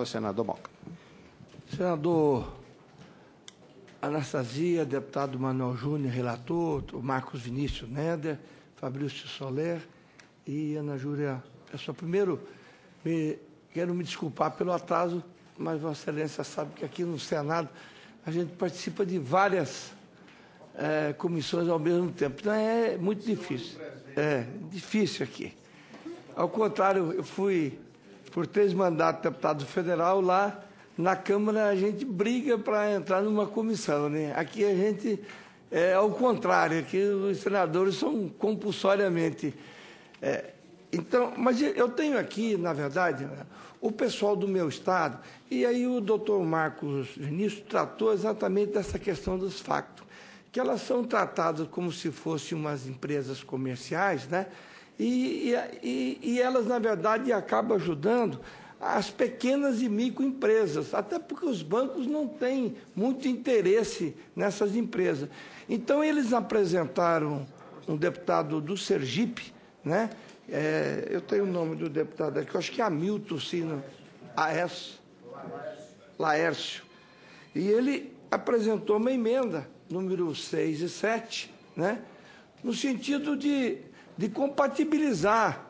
Senador Moca. Senador Anastasia, deputado Manuel Júnior, relator, o Marcos Vinícius Neder, Fabrício Soler e Ana Júlia Pessoa. Primeiro, quero me desculpar pelo atraso, mas Vossa Excelência sabe que aqui no Senado a gente participa de várias comissões ao mesmo tempo. Então é muito difícil. É difícil aqui. Ao contrário, eu fui por 3 mandatos deputado federal, lá na Câmara a gente briga para entrar numa comissão, né? Aqui a gente ao contrário, aqui os senadores são compulsoriamente. Então, mas eu tenho aqui, na verdade, o pessoal do meu estado, e aí o doutor Marcos Vinícius tratou exatamente dessa questão dos factos, que elas são tratadas como se fossem umas empresas comerciais, né? E elas, na verdade, acabam ajudando as pequenas e microempresas, até porque os bancos não têm muito interesse nessas empresas. Então, eles apresentaram um deputado do Sergipe, né? Eu tenho o nome do deputado aqui, eu acho que é Hamilton Sino Laércio. E ele apresentou uma emenda, número 6 e 7, né? No sentido de compatibilizar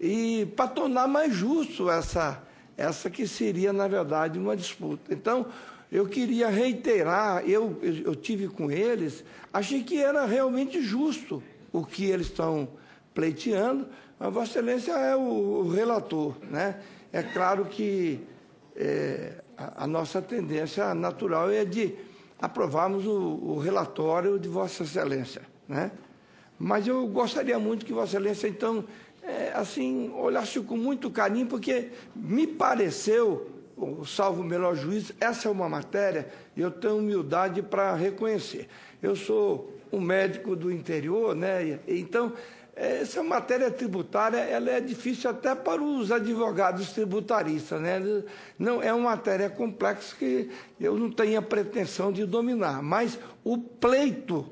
e para tornar mais justo essa que seria, na verdade, uma disputa. Então, eu queria reiterar, eu tive com eles, achei que era realmente justo o que eles estão pleiteando, mas Vossa Excelência é o relator, né? É claro que a nossa tendência natural é de aprovarmos o relatório de Vossa Excelência, né? Mas eu gostaria muito que Vossa Excelência, então, assim, olhasse com muito carinho, porque me pareceu, salvo o melhor juízo, essa é uma matéria e eu tenho humildade para reconhecer. Eu sou um médico do interior, né? Então, essa matéria tributária, ela é difícil até para os advogados tributaristas, né? Não é uma matéria complexa que eu não tenho a pretensão de dominar, mas o pleito,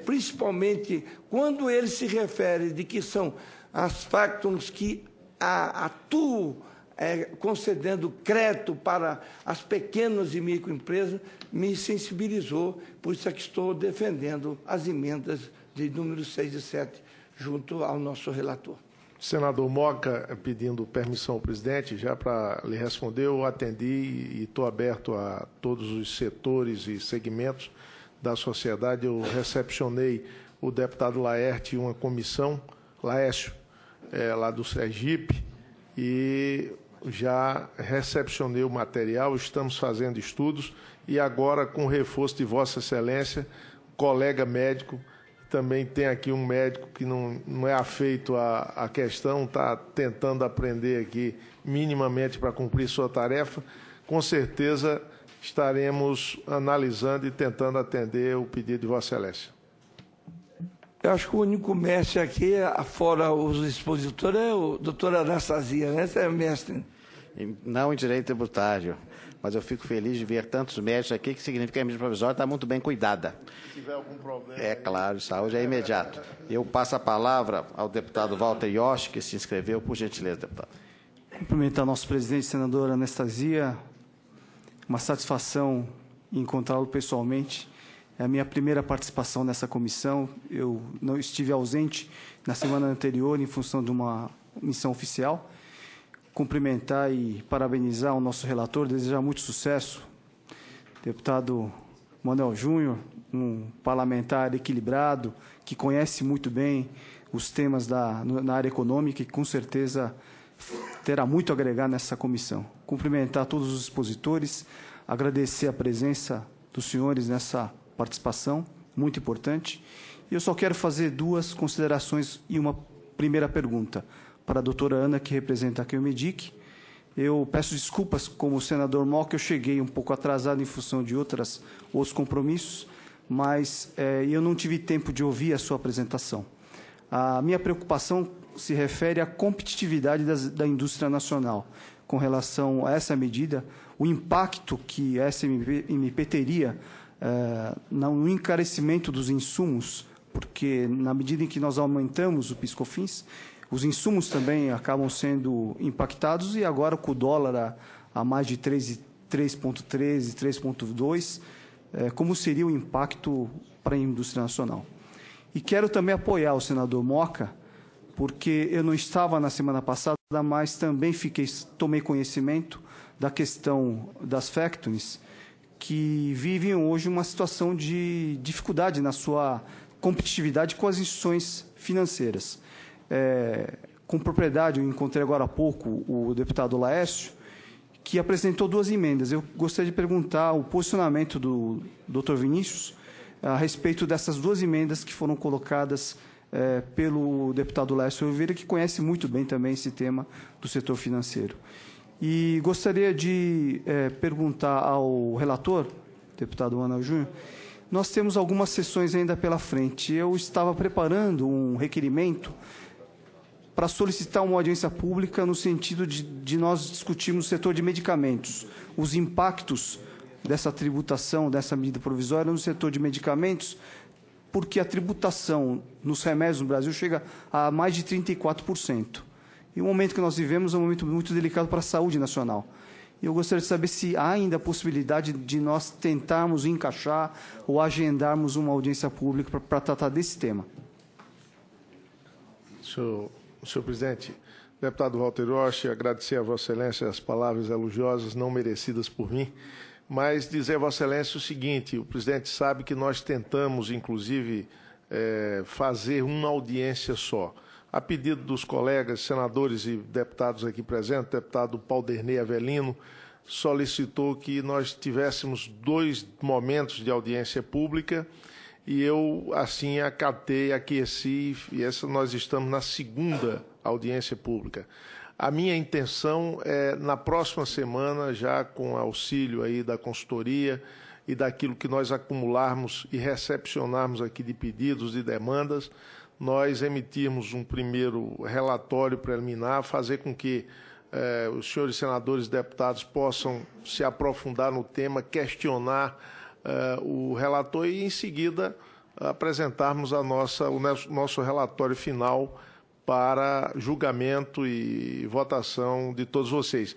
principalmente quando ele se refere de que são as factors que atuam concedendo crédito para as pequenas e microempresas, me sensibilizou, por isso é que estou defendendo as emendas de número 6 e 7, junto ao nosso relator. Senador Moca, pedindo permissão ao presidente, já para lhe responder, eu atendi e estou aberto a todos os setores e segmentos da sociedade. Eu recepcionei o deputado Laerte e uma comissão, Laércio, lá do Sergipe, e já recepcionei o material, estamos fazendo estudos, e agora, com o reforço de Vossa Excelência, colega médico, também tem aqui um médico que não é afeito à questão, está tentando aprender aqui minimamente para cumprir sua tarefa. Com certeza estaremos analisando e tentando atender o pedido de Vossa Excelência. Eu acho que o único mestre aqui, fora os expositores, é o doutor Anastasia, né? Você é mestre. Não em direito tributário, mas eu fico feliz de ver tantos médicos aqui, que significa que a medida provisória está muito bem cuidada. Se tiver algum problema... É claro, saúde é imediato. Eu passo a palavra ao deputado Walter Yoshi, que se inscreveu. Por gentileza, deputado. Cumprimentar nosso presidente, senador Anastasia. Uma satisfação encontrá-lo pessoalmente. É a minha primeira participação nessa comissão. Eu não estive ausente na semana anterior em função de uma missão oficial. Cumprimentar e parabenizar o nosso relator, desejar muito sucesso. Deputado Manuel Júnior, um parlamentar equilibrado, que conhece muito bem os temas na área econômica e com certeza terá muito a agregar nessa comissão. Cumprimentar todos os expositores, agradecer a presença dos senhores nessa participação, muito importante. E eu só quero fazer 2 considerações e uma primeira pergunta para a doutora Ana, que representa aqui o MEDIC. Eu peço desculpas, como o senador Moca, eu cheguei um pouco atrasado em função de outros compromissos, mas eu não tive tempo de ouvir a sua apresentação. A minha preocupação se refere à competitividade da indústria nacional. Com relação a essa medida, o impacto que a SMP teria no encarecimento dos insumos, porque na medida em que nós aumentamos o PIS/COFINS, Os insumos também acabam sendo impactados, e agora com o dólar a mais de 3,13, 3,2, como seria o impacto para a indústria nacional. E quero também apoiar o senador Moca, porque eu não estava na semana passada, mas também tomei conhecimento da questão das factories, que vivem hoje uma situação de dificuldade na sua competitividade com as instituições financeiras. Com propriedade, eu encontrei agora há pouco o deputado Laércio, que apresentou 2 emendas. Eu gostaria de perguntar o posicionamento do Dr. Vinícius a respeito dessas 2 emendas que foram colocadas pelo deputado Laércio Oliveira, que conhece muito bem também esse tema do setor financeiro. E gostaria de perguntar ao relator, deputado Manuel Júnior, nós temos algumas sessões ainda pela frente. Eu estava preparando um requerimento para solicitar uma audiência pública no sentido de nós discutirmos o setor de medicamentos, os impactos dessa tributação, dessa medida provisória no setor de medicamentos, porque a tributação nos remédios no Brasil chega a mais de 34%. E o momento que nós vivemos é um momento muito delicado para a saúde nacional. E eu gostaria de saber se há ainda a possibilidade de nós tentarmos encaixar ou agendarmos uma audiência pública para tratar desse tema. Senhor presidente, deputado Walter Rocha, agradecer a Vossa Excelência as palavras elogiosas não merecidas por mim, mas dizer a Vossa Excelência o seguinte: o presidente sabe que nós tentamos, inclusive, fazer uma audiência só. A pedido dos colegas, senadores e deputados aqui presentes, o deputado Paulderney Avelino solicitou que nós tivéssemos 2 momentos de audiência pública, e eu, assim, acatei, aqueci, e nós estamos na 2ª audiência pública. A minha intenção é, na próxima semana, já com auxílio aí da consultoria e daquilo que nós acumularmos e recepcionarmos aqui de pedidos e demandas, nós emitirmos um primeiro relatório preliminar, fazer com que os senhores senadores e deputados possam se aprofundar no tema, questionar o relator e, em seguida, apresentarmos o nosso relatório final para julgamento e votação de todos vocês.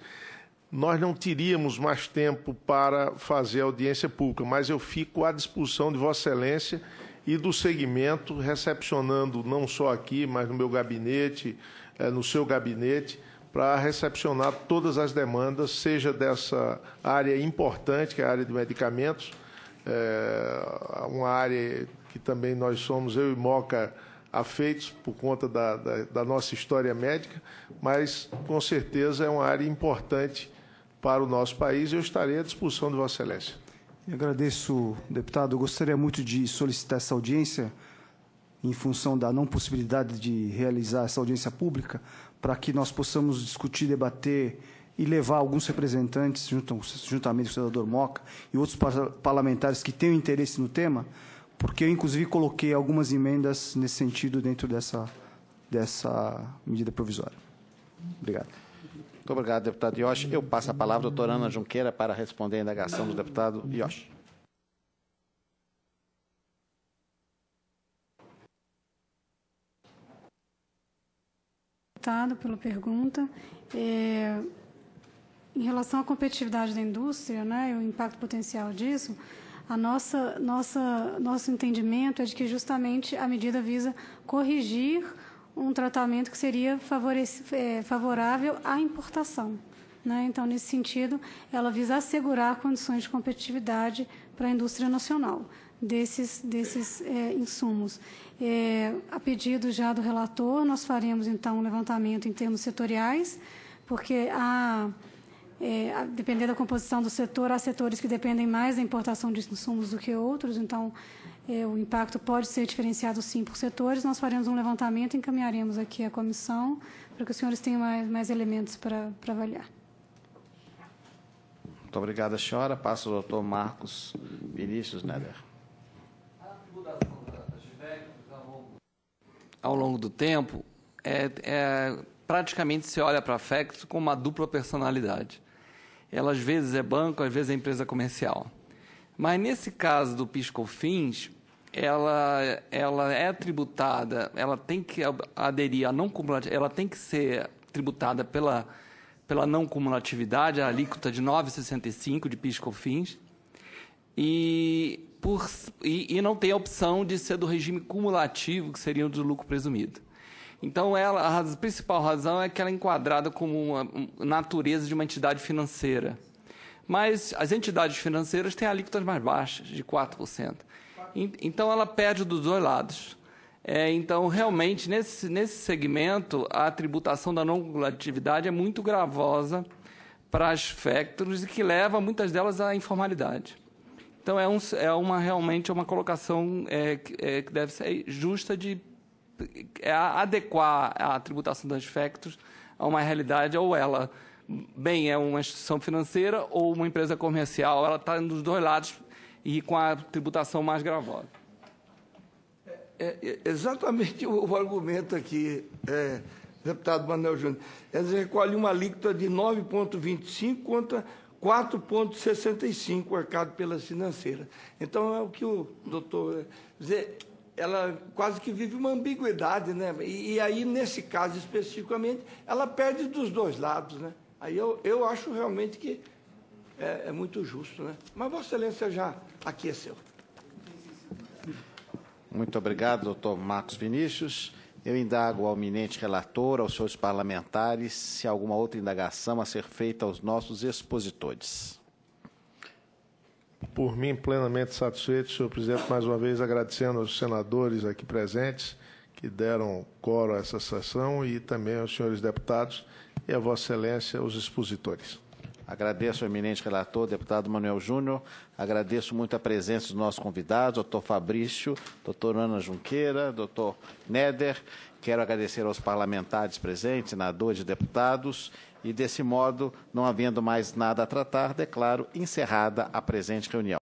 Nós não teríamos mais tempo para fazer audiência pública, mas eu fico à disposição de Vossa Excelência e do segmento, recepcionando não só aqui, mas no meu gabinete, no seu gabinete, para recepcionar todas as demandas, seja dessa área importante, que é a área de medicamentos, uma área que também nós somos, eu e Moca, afeitos por conta da nossa história médica, mas, com certeza, é uma área importante para o nosso país, e eu estarei à disposição de Vossa Excelência. Eu agradeço, deputado. Eu gostaria muito de solicitar essa audiência em função da não possibilidade de realizar essa audiência pública, para que nós possamos discutir, debater e levar alguns representantes, juntamente com o senador Moca e outros parlamentares que tenham interesse no tema, porque eu, inclusive, coloquei algumas emendas nesse sentido dentro dessa medida provisória. Obrigado. Muito obrigado, deputado Yoshi. Eu passo a palavra à doutora Ana Junqueira para responder a indagação do deputado Yoshi. Deputado, pela pergunta. Em relação à competitividade da indústria, né, e o impacto potencial disso, nosso entendimento é de que justamente a medida visa corrigir um tratamento que seria favorável à importação, né? Então, nesse sentido, ela visa assegurar condições de competitividade para a indústria nacional desses insumos. A pedido já do relator, nós faremos, então, um levantamento em termos setoriais, porque dependendo da composição do setor, há setores que dependem mais da importação de insumos do que outros, então o impacto pode ser diferenciado sim por setores. Nós faremos um levantamento e encaminharemos aqui à comissão para que os senhores tenham mais elementos para avaliar. Muito obrigado, senhora. Passo ao doutor Marcos Vinícius Neder. Ao longo do tempo, praticamente se olha para a FECS com uma dupla personalidade. Ela, às vezes, é banco, às vezes é empresa comercial. Mas, nesse caso do PIS/COFINS, ela é tributada, ela tem que aderir à não cumulatividade, ela tem que ser tributada pela não cumulatividade, a alíquota de 9,65 de PIS/COFINS, e não tem a opção de ser do regime cumulativo, que seria o do lucro presumido. Então, a principal razão é que ela é enquadrada como uma natureza de uma entidade financeira. Mas as entidades financeiras têm alíquotas mais baixas, de 4%. Então, ela perde dos dois lados. Então, realmente, nesse segmento, a tributação da não cumulatividade é muito gravosa para as factories e que leva, muitas delas, à informalidade. Então, realmente uma colocação que deve ser justa de adequar a tributação das factories a uma realidade, ou ela bem é uma instituição financeira ou uma empresa comercial, ela está dos dois lados e com a tributação mais gravosa. Exatamente o argumento aqui, deputado Manuel Júnior. Eles recolhem uma alíquota de 9,25 contra 4,65 arcado pelas financeiras. Então, é o que o doutor... ela quase que vive uma ambiguidade, né? E aí, nesse caso especificamente, ela perde dos dois lados, né? Aí eu acho realmente que é muito justo, né? Mas Vossa Excelência já aqueceu. Muito obrigado, doutor Marcos Vinícius. Eu indago ao eminente relator, aos senhores parlamentares, se há alguma outra indagação a ser feita aos nossos expositores. Por mim, plenamente satisfeito, senhor presidente, mais uma vez agradecendo aos senadores aqui presentes que deram coro a essa sessão e também aos senhores deputados e a Vossa Excelência, os expositores. Agradeço ao eminente relator, deputado Manuel Júnior. Agradeço muito a presença dos nossos convidados, doutor Fabrício, doutor Ana Junqueira, doutor Néder. Quero agradecer aos parlamentares presentes, senadores e deputados. E, desse modo, não havendo mais nada a tratar, declaro encerrada a presente reunião.